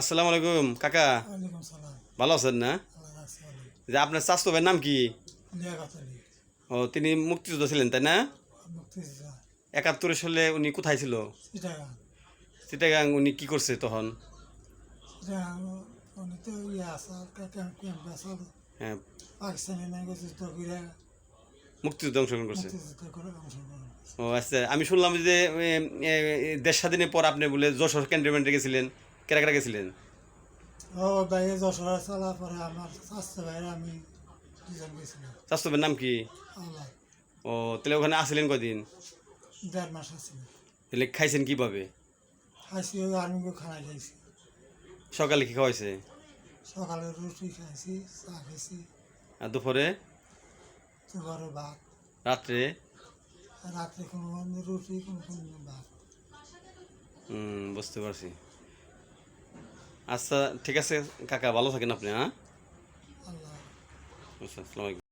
আসসালামু আলাইকুম কাকা। ওয়ালাইকুম সালাম। ভালো আছেন না? আল্লাহ রাখছে ভালো। যে আপনার চাচাতো ভাইয়ের নাম কি? লিয়াকত আলী, ও তিনি মুক্তিযোদ্ধা ছিলেন তাই না? মুক্তিযোদ্ধা, ৭১ সালে উনি কোথায় ছিল? চিটাগাং। চিটাগাং। উনি কি করছে তখন? চিটাগাং উনি তো ইয়ে আছে, ক্যাম্প আছে, হ্যাঁ, পাকিস্তানি নাকি যুদ্ধ করে মুক্তিযুদ্ধে অংশগ্রহণ করছে। মুক্তিযুদ্ধ করে অংশগ্রহণ করছে। ও আচ্ছা, আমি শুনলাম যে দেশ স্বাধীনের পর আপনি বলে যশোর ক্যান্টনমেন্টে গেছিলেন। কেরা কেরা গেছিলেন? ও বাইরে যশোরে চলার পরে আমার স্বাস্থ্য বাইরে আমি দুজন গেছিলাম। চাচাতো ভাইয়ের নাম কি? আল্লাহ, ও তাহলে ওখানে আসলেন কদিন? 1.5 মাস আছে। তাহলে খাইছেন কিভাবে? খাইছি ওই আর্মিকে খানা খাইছি। সকালে কি খাওয়াইছে? সকালে রুটি খাইছি, চা খাইছি, আর দুপুরে? দুপুরে ভাত, রাত্রে? রাত্রে কোনো রুটি, কোনো ভাত। বুঝতে পারছি। আচ্ছা ঠিক আছে কাকা, ভালো থাকেন আপনি। হ্যাঁ, আল্লাহ। আচ্ছা, আসসালামু আলাইকুম।